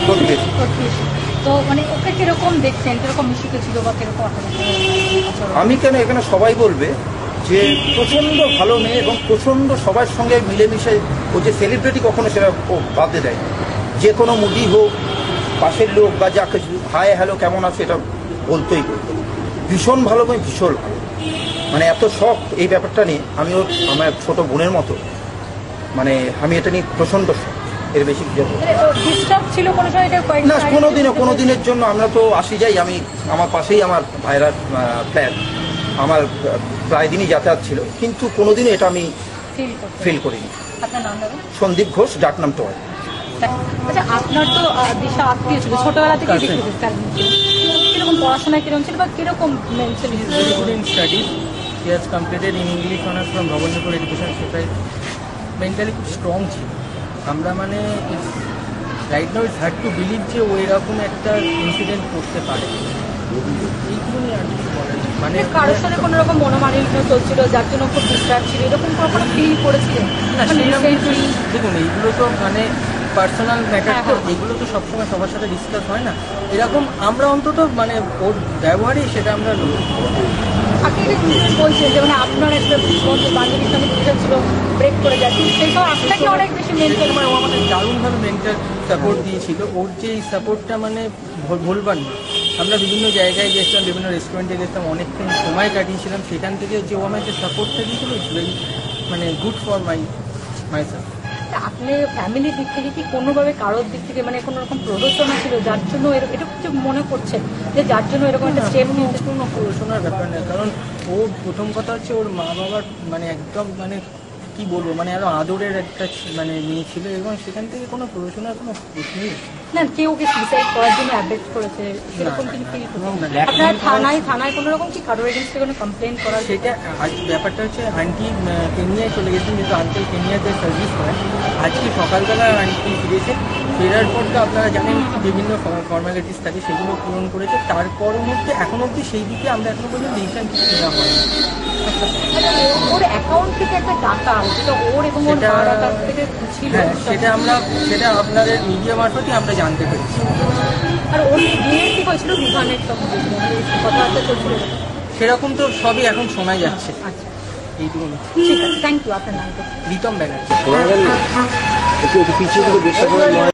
চল তো মানে ওকে কিরকম দেখছেন, কিরকম মিশুক ছিল বা কিরকম? আমি কেন, এখানে সবাই বলবে যে প্রচন্ড ভালো মেয়ে এবং প্রচন্ড সবার সঙ্গে মিলেমিশে, ও যে সেলিব্রিটি কখনো সেটা ও বাদে দেয়। যে কোনো মুডি হোক, পাশের লোক বা যা কিছু হাই হ্যালো কেমন আছে এটা বলতেই বলতো। ভীষণ ভালো মেয়ে, ভীষণ ভালো, মানে এত শখ এই ব্যাপারটা নিয়ে। আমি ওর আমার ছোট বোনের মতো, মানে আমি এটা নিয়ে প্রচন্ড শখ। এর বেশি না, কোনো দিনের জন্য আমরা তো আসি যাই। আমি আমার পাশেই আমার ভাইরার ফ্ল্যাট, আমার প্রায় দিনই যাতায়াত ছিল, কিন্তু কোনোদিনও এটা আমি ফিল করিনি। সন্দীপ ঘোষ, ডাকনাম টোয়াই। আচ্ছা, আপনার তো দিশা আত্মীয় ছিল ছোটবেলা থেকে, কিরকম পড়াশোনা কিরকম ছিল বা কিরকম studies? He has completed in English honors from Bhabanipur Education Society. Mentally খুব স্ট্রং ছিল। আমরা মানে right now it's hard to believe যে ও এরকম একটা ইনসিডেন্ট করতে পারে। এইগুলোই আর কিছু বলার নেই। মানে কারোর সঙ্গে কোনো রকম মনোমালিন্য চলছিল যার জন্য খুব ডিস্টার্ব ছিল, এরকম কোনো ফিল করেছিলেন? না, দেখুন এইগুলো তো মানে পার্সোনাল ম্যাটার, তো এগুলো তো সবসময় সবার সাথে ডিসকাস হয় না। এরকম আমরা অন্তত মানে ওর ব্যবহারই সেটা আমরা আপনি বলছেন যে মানে আপনার একটা বান্ধবীর সঙ্গে ডিস্টার্ব ছিল, ব্রেক করে যাচ্ছে, সেই সময় আপনাকে অনেক বেশি মেন্টাল, মানে ও আমাদের দারুণভাবে মেন্টাল সাপোর্ট দিয়েছিল। ওর যে এই সাপোর্টটা মানে ভুলবার না। আমরা বিভিন্ন জায়গায় গেছিলাম, বিভিন্ন রেস্টুরেন্টে গেছিলাম, অনেকক্ষণ সময় কাটিয়েছিলাম। সেখান থেকে যে ও আমাকে সাপোর্টটা দিয়েছিল ইটস ভেরি মানে গুড ফর মাইসেলফ। আপনি ফ্যামিলির দিক থেকে কি কোনোভাবে কারোর দিক থেকে মানে কোনো রকম প্ররোচনা ছিল যার জন্য এটা কিছু মনে করছেন যে যার জন্য এরকম একটা স্টেপ নিতে? কোনো প্ররোচনার ব্যাপার নেই, কারণ ও প্রথম কথা হচ্ছে ওর মা বাবার মানে একদম মানে কি বলবো, মানে আরো আদরের একটা মানে মেয়ে ছিল, এবং সেখান থেকে কোনো প্ররোচনার কোনো প্রশ্নই না। কেউ কি সুইসাইড করার জন্য অ্যাডভাইস করেছে সেরকম কিছু ফিল করছেন? আপনার থানায় কোনো রকম কি কারোর এগেইনস্টে কোনো কমপ্লেন করার? সেটা ব্যাপারটা হচ্ছে আন্টি কেনিয়ায় চলে গেছেন, যেহেতু আঙ্কেল কেনিয়াতে সার্ভিস করে। আজকে সকালবেলা আন্টি ফিরেছে, ফেরার পর তো আপনারা জানেন বিভিন্ন ফর্মালিটিস থাকে, সেগুলো পূরণ করেছে। তারপর মধ্যে এখন অবধি সেই দিকে আমরা এখনো পর্যন্ত ডিসিশন কিছু নেওয়া হয়নি। ওর অ্যাকাউন্ট থেকে একটা টাকা যেটা ওর এবং ওর বাবার কাছ থেকে ছিল, হ্যাঁ সেটা আপনাদের মিডিয়া মারফতই আমরা জানতে পেরেছি। আর ওর বিয়ের কি হয়েছিল বিধানের সঙ্গে কথাবার্তা চলছিল? সেরকম তো সবই এখন শোনা যাচ্ছে। আচ্ছা, এইটুকু। ঠিক আছে, থ্যাংক ইউ। আপনার নাম? রিতম ব্যানার্জি।